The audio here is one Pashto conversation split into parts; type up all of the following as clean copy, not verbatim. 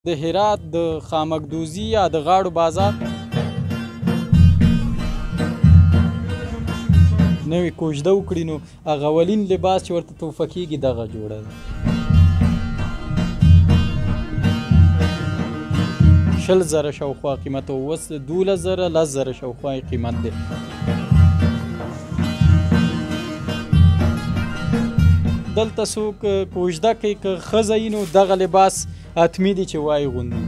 د هرات د خامکدوزي یا د غاړو بازار نوې کوژده وکړي نو هغه اولین لباس چې ورته تحفه کېږي دغه جوړه ده. 20,000 شاوخوا قیمت او اوس 12,000 10,000 شاوخوا قیمت دی. دلته څوک کوژده کوي که ښځه وي نو دغه لباس حتمي دی چې واغوندي.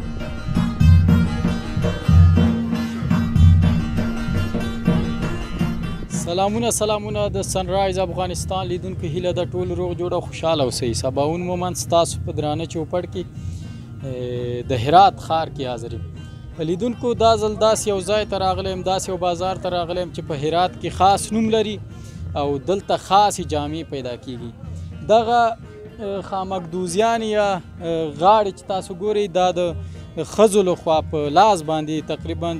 سلامونه د سنرایز افغانستان لیدونکو هیله ده ټول روغ جوړ او خوشحاله اوسئ. سباوون مومند ستاسو په درانه چوپړ کې د هرات ښار کې حاضر یم. لیدونکو دا ځل داسې یو ځای ته راغلی یم، داسې یو بازار ته راغلی یم چې په هرات کې خاص نوم لري او دلته خاصې جامې پیدا کېږي. دغه خامکدوزیان یا غاړې چې تاسو ګورئ دا د ښځو لخوا په لاس باندې تقریبا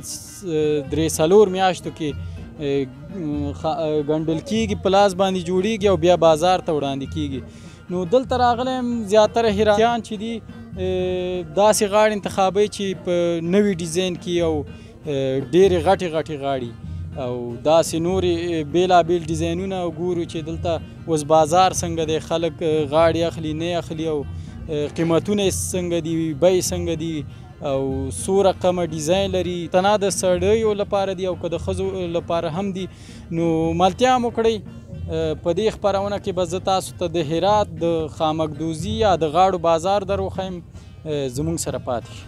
3-4 میاشتو کې ګنډل کېږي، په لاس باندې جوړیږي او بیا بازار ته وړاندې کېږي. نو دلته راغلی یم زیاتره هراتیان چې دي داسې غاړې انتخابوي چې په نوي ډیزاین کې او ډېرې غټې غاړې او داسې نورې بېلابېل ډیزاینونه ګورو چې دلته اوس بازار څنګه دی، خلک غاړې اخلي نه اخلي او قیمتونه یې څنګه دي، بیې څنګه دي او څو رقمه ډیزاین لري. تنها د سړیو لپاره دي او که د ښځو لپاره هم دي. نو ملتیا مو کړئ په دې خپرونه کې به زه تاسو ته د هرات د خامکدوزي یا د غاړو بازار در وښیم. زموږ سره پاتې شئ.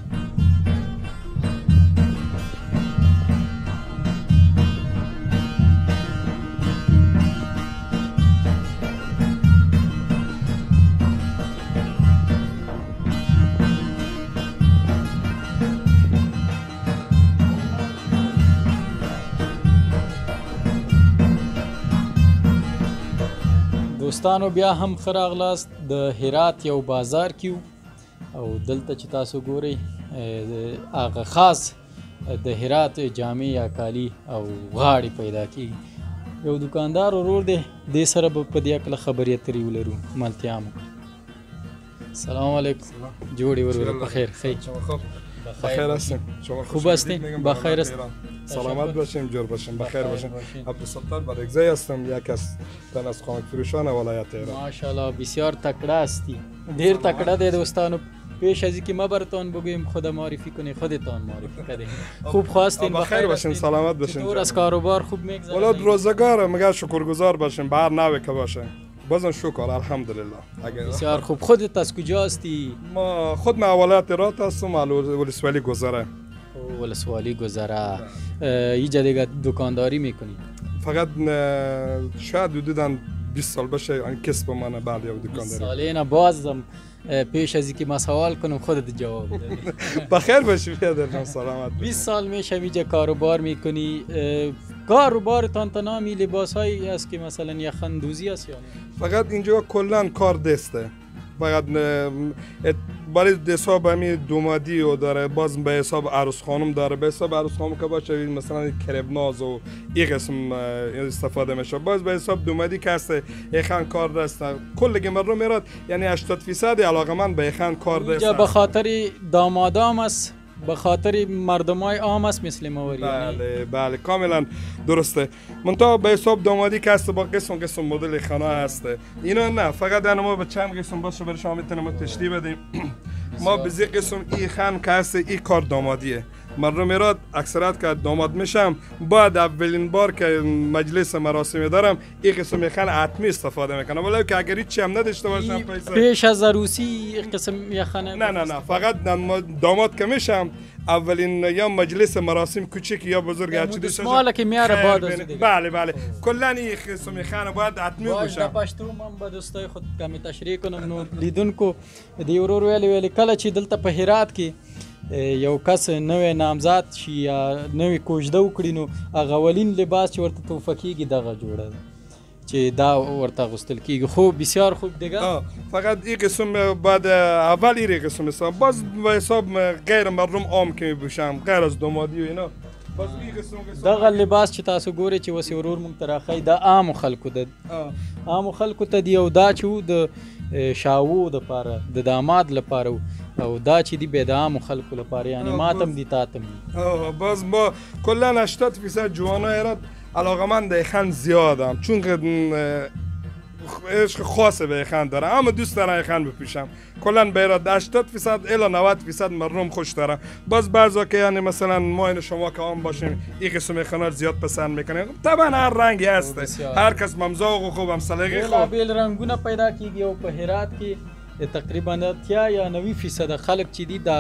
دوستانو بیا هم ښه راغلاست. د هرات یو بازار کې وو او دلته چې تاسو ګورئ هغه خاص د هرات جامې یا کالي او غاړې پیدا کېږي. یو دوکاندار ورور دی، دې سره به په دې هکله خبرې اترې ولرو. ملتیا مو سلام علیکم. جوړې وروره په خیر خی بخیر هستیم. خوب هستین؟ بخیر است. سلامت باشیم، جور باشیم، بخیر باشیم. عبدالستار بارگزی هستم، یک از تن از خامک فروشان ولایت ایران. ماشاءالله بسیار تکړه هستی. ډیر تکړه دی دوستانو. پیش از اینکه ما براتون بگویم خود معرفی کنی، خودتان معرفی کنید. خوب خواستین، بخیر باشین، سلامت باشین. چطور از کاروبار خوب میگذره؟ ولاد روزگار مگر شکرگزار باشیم، بهر نوی که باشه. بازم شکر الحمدلله. بسیار خوب. خودت از کجا هستی؟ ما خود من ولایت هرات هستم، ولسوالی گذره. ولسوالی گذره. اینجا دیگه دکانداری میکنی؟ فقط شاید حدوداً 20 سال باشه این کسب منه. بله یا دکانداری. 20 ساله نه. بازم پیش از اینکه ما سوال کنم خودت جواب بدی. بخیر باشی بیادر جان، سلامت. 20 سال میشه اینجا کاروبار میکنی. کاروبارتان تنامی لباس هایی است که مثلا یخندوزی است یا نه؟ فقط اینجا کلا کار دسته. فقط برای حساب همین دومادی و داره، باز به حساب عروس خانم داره. به حساب عروس خانم که باشه مثلا کربناز و این قسم استفاده میشه. باز به حساب دومادی که هست ایخان کار دست کل مردم میراد، یعنی 80% علاقمند به ایخان کار دست. اینجا به خاطر دامادام است، به خاطر مردمای عام است مثل مواری. بله کاملا درسته. منتها به حساب دامادی که هست با قسم مدل خانه هست. اینا نه، فقط ما به چند قسم باشه برای شما میتونیم تشریح بدیم. ما به زی قسم این خان که هست این کار دامادیه. مردم ایراد اکثرات که داماد میشم بعد اولین بار که مجلس مراسمی دارم این قسم خان حتمی استفاده میکنم، ولی که اگر هیچ هم نداشته باشم پیش از عروسی قسم خانه نه فقط داماد که میشم اولین یا مجلس مراسم کوچیک یا بزرگ هر چیزی داشته مال که میاره بعد از دیگه. بله کلا این قسم خانه باید حتمی باشه. پښتو من به دوستای خود کمی تشریح کنم. نو لیدونکو دی ورور ویلي کله چې دلته په هرات کې یو کس نوې نامزاد شي یا نوې کوژده وکړي نو هغه اولین لباس چې ورته تحفه کېږي دغه جوړه ده چې دا ورته اغوستل کېږي. خوب بسیار خوب دیگه. فقط این قسم بعد اول این قسم حساب باز به حساب غیر مردم عام که میپوشم غیر از دامادی و اینا. دغه لباس چې تاسو ګورئ چې اوس ورور موږ ته راښایي دا عامو خلکو ده. عامو خلکو ته دی او دا چې و د شاوو دپاره د داماد لپاره و او دا چې دی به د عامو خلکو لپاره یعنی ماتم دی تاتم دی. باز ما کلا 80% جوانای ایران علاقمند ایخان زیادم چون که عشق خاص به ایخان دارم اما دوست دارم ایخان بپوشم کلا به ایران 80% الی 90% مردم خوش دارم. باز بعضا که یعنی مثلا ما این شما که آن باشیم این قسم ایخانا زیاد پسند میکنیم طبعا هر رنگی هسته هر کس ممزاق و خوبم سلیقه خوب بیل رنگونه پیدا کیږي او په هرات کې تقریبا 80 یا 90% خلک چې دي د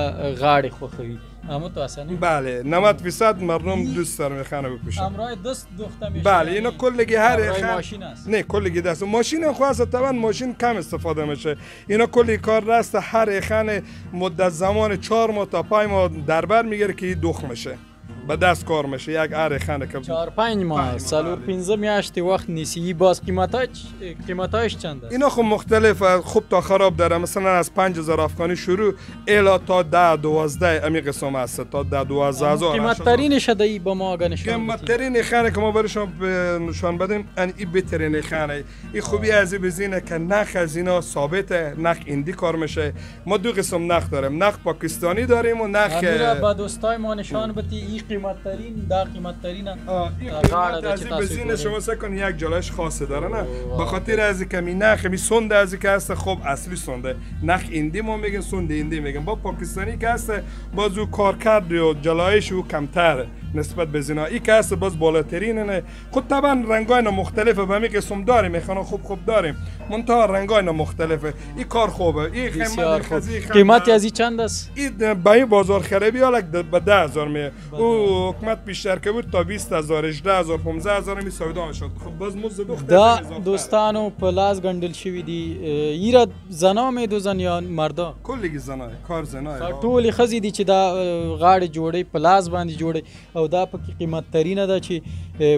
غاړې خوښوي اما تو اصلا بله 90% مردم دوست دارم ایخانه بپوشم. امرای دست دختم میشه بله اینا کلگی هر ایخان ماشین است نه کلگی دست ماشین خاصه طبعا ماشین کم استفاده میشه اینا کلی کار راست هر ایخان مدت زمان 4 ماه تا 5 ماه در بر میگیره که دخ میشه به دست کار میشه یک هر ایخانه که 4-5 ماه سالور 15 میاشتی وقت نیسی باز قیمتاش چند است؟ اینا خب مختلف خوب تا خراب داره مثلا از 5000 افغانی شروع الی تا 10-12 امی قسم است تا 10-12 هزار. قیمت ترین شده با ما اگه نشون قیمت ترین خانه که ما برشون نشان بدیم این بهترین خانه این خوبی از این بزینه که نخ از اینا ثابته نخ ایندی کار میشه. ما دو قسم نخ داریم نخ پاکستانی داریم و نخ با دوستای ما نشان بدی این قیمت ترین دا قیمت ترین غاړه از این بزینه شما سکن یک جلایش خاصه داره نه به خاطر از کمی نخ می سنده از که هست خب اصلی سنده نخ ایندی ما میگن سنده ایندی میگن با پاکستانی که هست باز او کار کرد و جلایش او کمتر نسبت به زینا ای که هست باز بالاترینه. خود طبعا رنگای مختلفه به می قسم داریم میخوان خوب داریم منتها رنگای مختلفه این کار خوبه این قیمت از این چند است؟ این با این بازار خریبی حالا به 10000 می او حکومت بیشتر که بود تا 20000 18000 15000 می سودا شد. خب باز مزد دا دوستانو پلاس گندل شوی دی ایرا زنا می دوزن یا مردا کلیگی زنا کار زنا ټول خزي دي چې دا غاړه جوړي پلاس باندې جوړي او دا پکې قیمت ترینه ده چې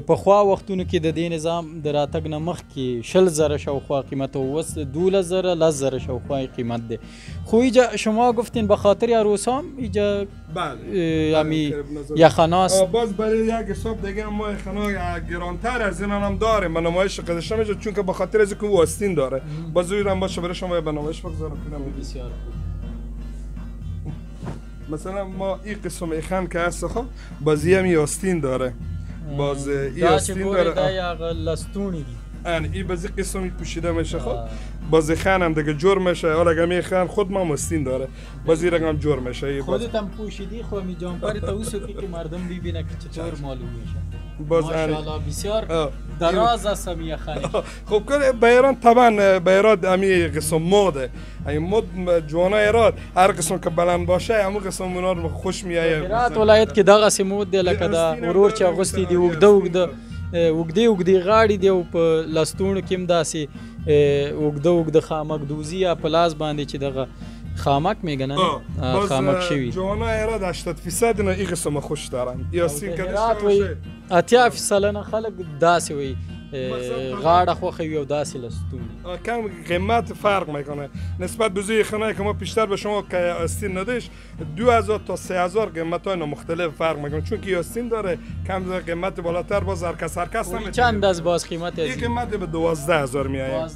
په خوا وختونو کې د دې نظام د راتګ نه مخکې 10000 شاوخوا قیمت او 12000 10000 شاوخوا قیمت ده. خو اینجا شما گفتین به خاطر عروسام اینجا بله امی یا خناس باز برای یک حساب دیگه ما خنا گرانتر از اینا هم داریم من نمایش قدشم میشه چون که به خاطر از اینکه واسطین داره باز هم باشه برای شما به نمایش بگذارم کنم بسیار مثلا ما این قسم ایخان که هست خب بازی هم یاستین داره باز یاستین داره دا یا لستونی دی این بازی قسمی پوشیده میشه خب بازی خان هم دیگه جور میشه حالا اگه میخوان خود ما مستین داره بازی رقم جور میشه خودت هم پوشیدی خو می جامپر تا اوسو که مردم ببینه که چطور معلوم میشه باز ماشاءالله بسیار دراز است می خانی. خب که به ایران طبعا به ایران امی قسم موده این مود جوانا ایران هر قسم که بلند باشه همون قسم اونا خوش میایه. ایران ولایت کې دغه سمود دی لکه دا ورور چې اغوستی دی وګده غاړي دی او په لاستونو کې هم داسې وګده خامک دوزی یا پلاس باندې چې دغه خامک میگن خامک شوی جوانا ایران 80% نه این قسم خوش دارن یا سین کده اتیا فیصله نه خلک داسې وي غاړه خوخوي او داسې لستونی کم قیمت فرق میکنه نسبت به زوی خانه که ما پیشتر به شما که آستین نداشت 2000 تا 3000 قیمت های مختلف فرق میکنه چون که آستین داره کم قیمت بالاتر باز هر کس نمیتونه. چند از باز قیمت این قیمت به 12000 میایه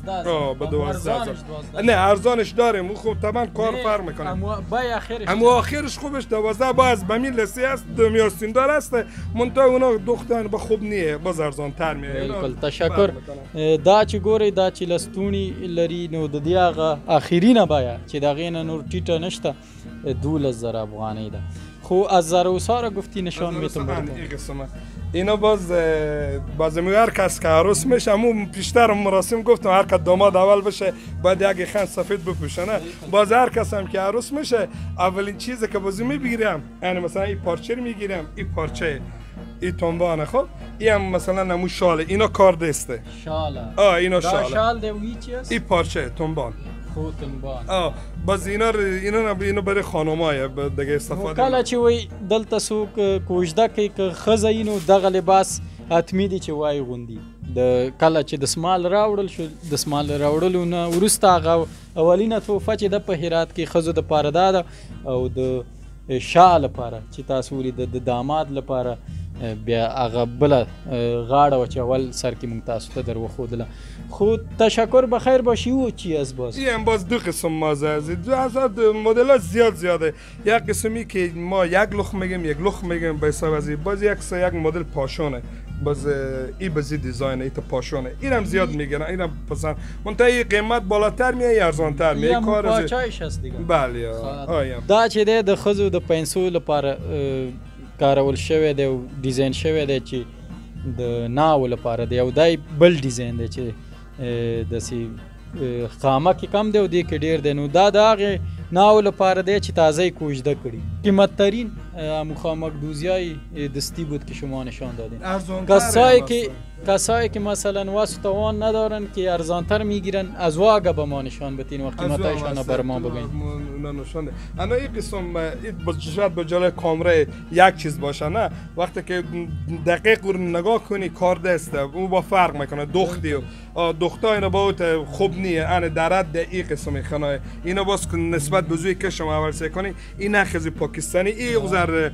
به 12000 نه ارزانش داریم خوب طبعا کار فرق میکنه اما آخرش خوبش 12 باز به میل لسی است دومی آستین دار است منتها اونا دختن به خوب نیه باز ارزان تر میایه. تشکر دا چې ګوري دا چې لستونی لري نو د دې هغه اخرینه بیا چې د هغې نه نور ټیټه نشته 12000 افغانۍ ده خو از زروسا گفتی نشان میتون اینا باز هر کس که عروس میشه همون پیشتر مراسم گفتم هر که داماد اول بشه باید یک خان سفید بپوشه نه باز هر کس هم که عروس میشه اولین چیزی که بازی میگیرم یعنی مثلا این پارچه میگیرم این پارچه این تنبانه خب این هم مثلا نمو شاله اینا کار دسته شاله اینا شاله شال دوی چی است این پارچه تنبان تنبان باز اینا برای خانمای دیگه استفاده کله چې وای دلته څوک کوژده کوي که ښځه وي نو دغه لباس حتمي دي چې وای غوندي د کله چې د سمال راوړل شو د سمال راوړلو نه وروسته هغه اولینه تحفه چې د په هرات کې ښځو دپاره دا ده او د شال لپاره چې تاسو ولید د داماد لپاره بیا هغه بله غاړه وه چې اول سر کې مونږ تاسو ته در وښودله خود تشکر بخیر باشی و چی از باز؟ این باز دو قسم مازه از مدل ها زیاده. یک قسمی که ما یک لخ میگیم یک لخ میگیم به حساب از باز یک مدل پاشونه باز این بازی دیزاینه ای تا پاشونه این هم زیاد میگیرن این هم پسند منتهی قیمت بالاتر میه یا ارزانتر میه یا پاچایش هست دیگه بله دا چې د خزو د پنسو لپاره کارول شوی دی او ډیزاین شوی دی چې د ناو لپاره دی او دای بل ډیزاین دی چې داسې خامه کې کم دی او دې کې ډیر دی نو دا د هغې ناو لپاره دی چې تازه یې کوژده کړي قیمت ترین مخامک دوزیای دستی بود که شما نشان دادین کسایی که مثلا واسه توان ندارن که ارزانتر میگیرن از واقع به ما نشان بدین و قیمتایشان بر ما بگین نشان انا این قسم شاید به جلوی کامره یک چیز باشه نه وقتی که دقیق رو نگاه کنی کار دسته او با فرق میکنه دختی و دختای اینا باید خوب نیه انا درد این قسم خنای اینا باز نسبت به زوی که شما اول سه کنی این نخزی پاکستانی این غزر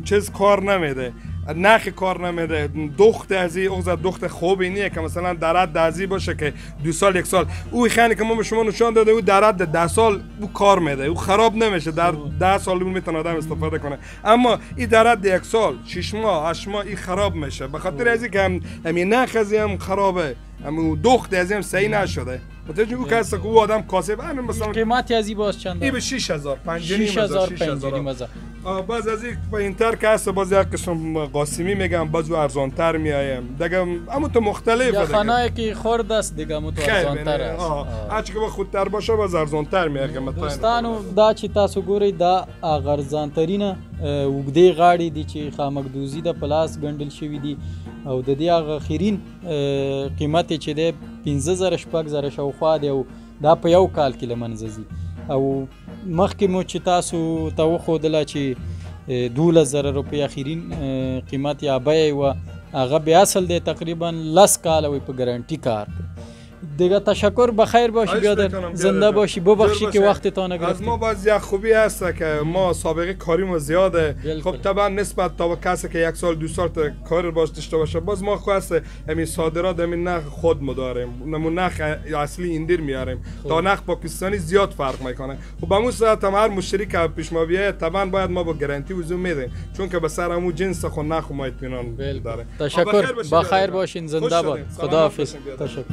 چیز کار نمیده نخی کار نمیده دخت از این اغزر دخت خوبی نیه که مثلا درد دازی باشه که 2 سال 1 سال او خیلی که ما به شما نشان داده او درد 10 سال او کار میده او خراب نمیشه در 10 سال اون میتونه آدم استفاده کنه اما این درد 1 سال 6 ماه 8 ماه این خراب میشه به خاطر از اینکه همین نخ از هم خرابه اما دخت از هم صحیح نشده متوجه او کسی که او آدم کاسب همین مثلا قیمتی از این باز چنده؟ این به 6000 5000 باز از این پایینتر که هست باز یک قسم قاسمی میگم باز او ارزانتر میایم دیگه اما تو مختلفه یا خانه که خورد است دیگه مو تو ارزانتر است هرچی که خودتر باشه باز ارزانتر میاد قیمت دوستانو دا چې تاسو ګورئ دا ارزانترینه وګدې غاړې دي چې خامک دوزي د پلاس ګنډل شوي دي او د دې هغه اخرین قیمت چې دی 15000 شپږ شاوخوا دی او دا په یو کال کې له منځه ځي او مخکې مو چې تاسو ته وښودله چې 12000 روپۍ اخرین قیمت یا بیه وه هغه بیا اصل دی تقریبا 10 کاله وی په ګارنټي کار کوي دیگه تشکر بخیر باشی بیادر زنده باشی ببخشی که وقت تا نگرفتی از ما باز یک خوبی هست که ما سابقه کاریمون زیاده خب طبعا نسبت تا کسی که 1 سال 2 سال کار باش داشته باشه باز ما خو هست همین صادرات همین نخ خود مداریم نمون نخ اصلی ایندیر میاریم تا نخ پاکستانی زیاد فرق میکنه خب به صورت هم هر مشتری که پیش ما بیاد طبعا باید ما با گارانتی وزو میدیم چون که به سر همون جنس خود نخ ما اطمینان داره تشکر بخیر باشین زنده باد خداحافظ تشکر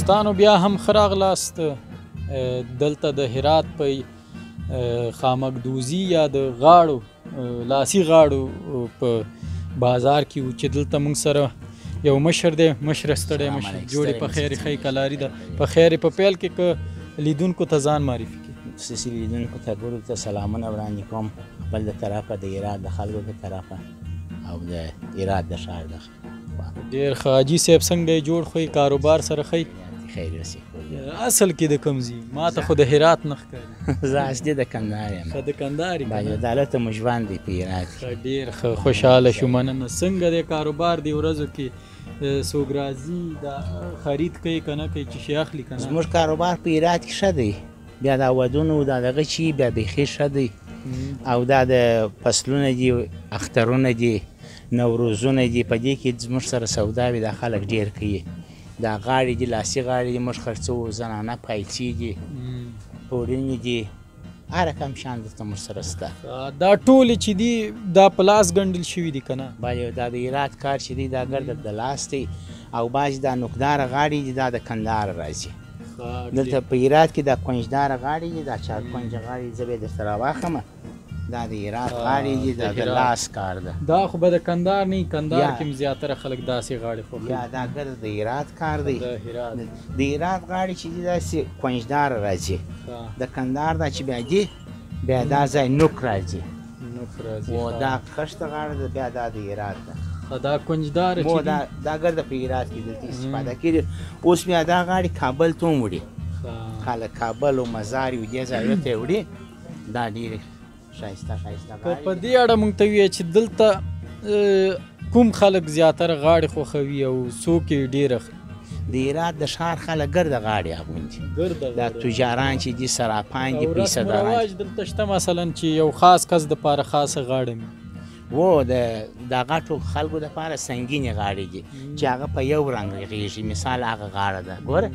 دوستانو بیا هم خراغلاست دلته د هرات په خامک دوزی یا د غاړو لاسي غاړو په بازار کې و چې دلته موږ سره یو مشر دی مشر ستړی مشر جوړې په خیر ښه کلاري ده په خیر په پیل کې که لیدونکو ته ځان معرفي کړي خصوصي لیدونکو ته ټولو ته سلامونه وړاندې کوم خپل د طرفه د هرات د خلکو د طرفه او د هرات د ښار د ډېر ښه حاجي صاحب څنګه یې جوړ ښی کاروبار سره ښی خیر رسی اصل کې د کوم ځای ما ته خو د هرات نه ښکاري زه اصلي د کندهار یم د کندهار یم باعدالته مو ژوند دی په هرات کې ډېر ښه خوشحاله شو مننه څنګه د کاروبار دی ورځو کې څوک راځي دا خرید کوي که نه کوي چې شی اخلي که نه زموږ کاروبار په هرات کې ښه دی بیا دا ودونه دا دغه چې بیا بیخي ښه دی او دا د فصلونه دي اخترونه دي نوروزونه دي په دې کې زموږ سره سودا وي دا خلک ډېر کوي دا غاړې دي لاسي غاړې دي موږ خرڅوو زنانه پایڅې دي پوړینې دي هر رقم شیان دلته موږ سره شته دا ټولې چې دي دا په لاس ګنډل شوي دي که نه بله دا د هرات کار چې دی دا ګرده د لاس دی او بعضې دا نوکداره غاړې دي دا د کندهار راځي دلته په هرات کې دا کونجداره غاړې دي دا چار کونجه غاړې زه به یې درته راواخلمه دا د هرات غاړې دي دا د لاس کار ده دا خو به د کندهار نه کندهار کې زیاتره خلک داسې غاړې خوښوي یا دا ګرده د هرات کار دی د هرات غاړې چې دي داسې کونجداره راځي د کندهار دا چې بیا دي بیا دا ځای نوک راځي و دا خشته غاړه ده بیا دا د هرات ده دا کونجداره چې دا ګرده په هرات کې دلته استفاده کېږي اوس بیا دا غاړې کابل ته هم وړي خلک کابل او مزار و دې ځایونو ته یې وړي دا ډېرې ښایسته غاړې په دې اړه موږ ته ووایه چې دلته کوم خلک زیاتره غاړې خوښوي او څوک یې ډېر اخلي د هرات د ښار خلک ګرده غاړې اغوندي دا تجاران چې دي صرافان دي پیسه داران رواج دلته شته مثلا چې یو خاص کس دپاره خاصه غاړه وي و د غټو خلکو دپاره سنګینې غاړې دي چې هغه په یو رنګ رغېږي مثال هغه غاړه ده ګوره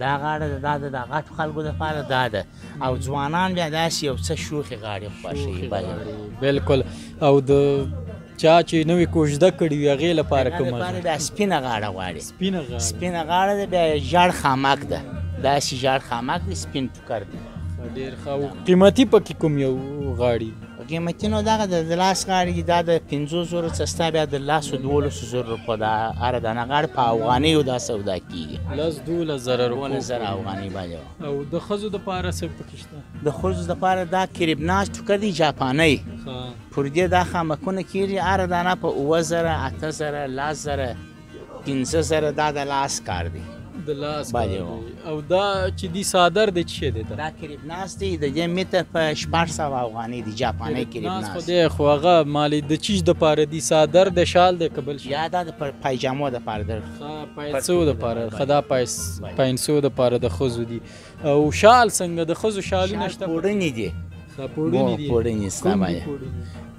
دا غاړه ده دا د غټو خلکو دپاره دا ده او ځوانان بیا داسې یو څه شوخې غاړې خوښوي بلکل او د چا چې نوې کوژده کړي وي هغې لپاره کومه بیا سپینه غاړه غواړي سپینه غاړه ده بیا ژړ خامک ده داسې ژړ خامک دی سپین ټوکر دی ډېر ښه او قیمتي پکې کوم یو غاړي قیمتي نو دغه د لاس غاړې دي دا د 500 څه ستا بیا د لاسو 1200 روپو دا هره دانه غاړه په افغانیو دا سودا کېږي 12,000 روپو 12,000 افغانۍ باندې او د ښځو دپاره څه پکې شته د ښځو دپاره دا کریبناز ټوکر دی جاپانۍ پر دې دا خامکونه کېږي هره دانه په 7,000 8,000 10,000 15,000 دا د لاس کار دی د لاس او دا چې دی صادر دی څه دی دا کریبناز دی د دې متر په 600 افغانۍ دی جاپانۍ کریبناز خو دی خو هغه مالی د چیز دپاره دی صادر د شال د قبل یا دا د پایجامو دپاره ده پایڅو دپاره خدا پاینسو دپاره د ښځو دي او شال څنګه د ښځو شالونه شته پوړنې دي پوړنې ستا باندې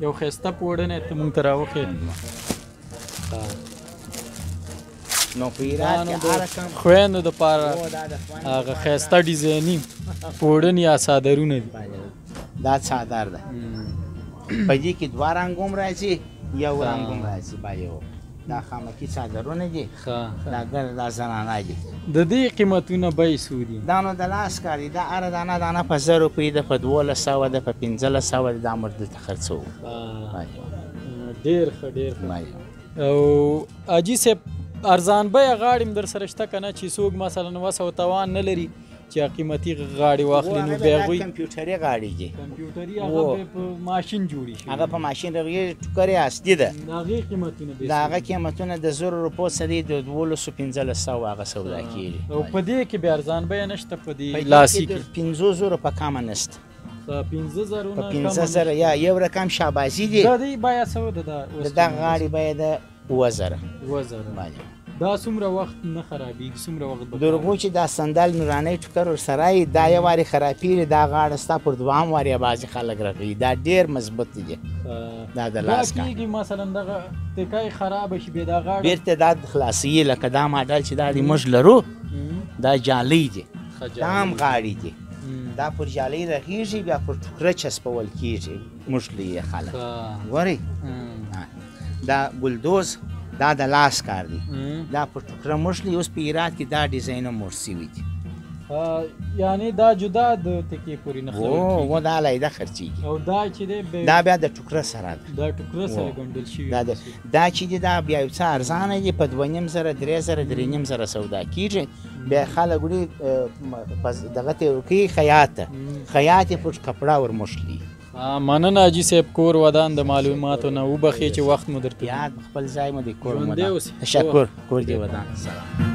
یو ښایسته پوړنی ته مونږ ته راوښیې نو په هرات کې هر رقم خویندو دپاره هغه ښایسته ډیزایني پوړنې یا څادرونه دي دا څادر ده په دې کې 2 رنګ هم راځي یو رنګ هم راځي بایو دا خامکي څادرونه دي دا ګر دا زنانه دي د دې قیمتونه بیې څو دي دا نو د لاس کار دي دا هره دانه په 1000 روپۍ ده په 1200 ده په 1500 دا موږ دلته خرڅوو ډېر ښه او حاجي صاحب ارزان بیه غاړې م در سره شته که نه چې څوک مثلا وس او توان نه لري چې قیمتي غاړې واخلي نو بیا هغوی کمپیوټري غاړې دي کمپیوټري هغه په ماشین جوړي شي هغه په ماشین رغېږي ټوکر یې اصلي ده د هغې قیمتونه د هغه قیمتونه د 1000 روپو څه دي د 1200 هغه سودا کېږي او په دې کې بیا ارزان بیه نشته په دې لاسي کې 500 په کمه نشته 15,000 په 15,000 یا یو رقم شاباسي دي دا دی بیه څه ده د دغه غاړې بیه ده 7,000 دا څومره وخت نه خرابېږي څومره وخت به درغو چې دا سندل نورانۍ ټوکر ورسره یي دا یو وارې خرابېږي دا غاړه ستا پر دوهم وارې بعضې خلک رغوي دا ډېر مضبوط دي دا د لاس کار کېږي مثلا دغه تکای خرابه شي بیا دا غاړه بېرته دا خلاصوي لکه دا ماډل چې دا د موږ لرو دا جالۍ دي دا هم غاړې دي دا پر جالۍ رغېږي بیا پر ټوکره چسپول کېږي موږ لري خلک ګورئ دا ګلدوز دا د لاس کار دی دا پر ټوکره موښلي اوس په هرات کې دا ډیزاین هم موښ سوي دي یعنی دا جدا د تکې پورې نه خرڅېږي و دا علیحده خرڅېږي او دا چې دی دا بیا د ټوکره سره ده دا ټوکره سره ګنډل شوي دا چې دی دا بیا یو څه ارزانه دي په 2,500 3,000 3,500 سودا کېږي بیا خلک وړي دغه ته ورکوي خیاط ته خیاط یې پر کپړه ور موښلي مننه حاجي صاحب کور ودان د معلوماتو نه وبخښئ چې وخت مو درته یاد خپل ځای مو دی کور ودان تشکر کور دې ودان سلام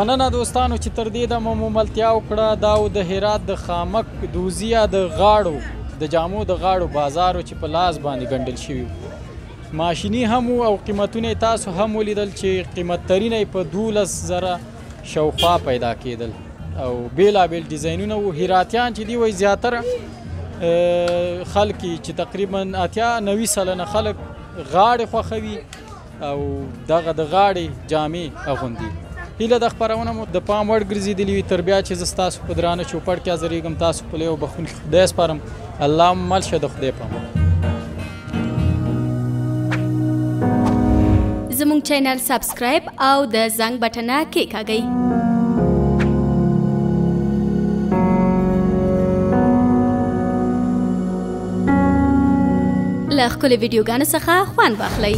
مننه دوستانو چې تر دې دمه مو ملتیا وکړه. دا و د هرات د خامک دوزیه د غاړو د جامو د غاړو بازار چې په لاس باندې ګنډل شوي ماشیني هم او قیمتونه تاسو هم ولیدل چې قیمت ترینه په 12,000 شاوخوا پیدا کېدل او بیلابیل ډیزاینونه و. هراتیان چې دی وایي زیاتره خلک چې تقریبا 80-90 سلنه خلک غاړې خوښوي او دغه د غاړې جامې اغوندي. هیله د خپرونه مو د پام وړ ګرځېدلې وي. تر بیا چې زه ستاسو په درانه چوپړ کې حاضرېږم تاسو په لیو بخښونکي خدای سپارم. الله مل شه د خدای پام. زموږ چینل سبسکرایب او د زنګ بټنه کېکاږئ. له ښکلې ویډیوګانو څخه خوند واخلئ.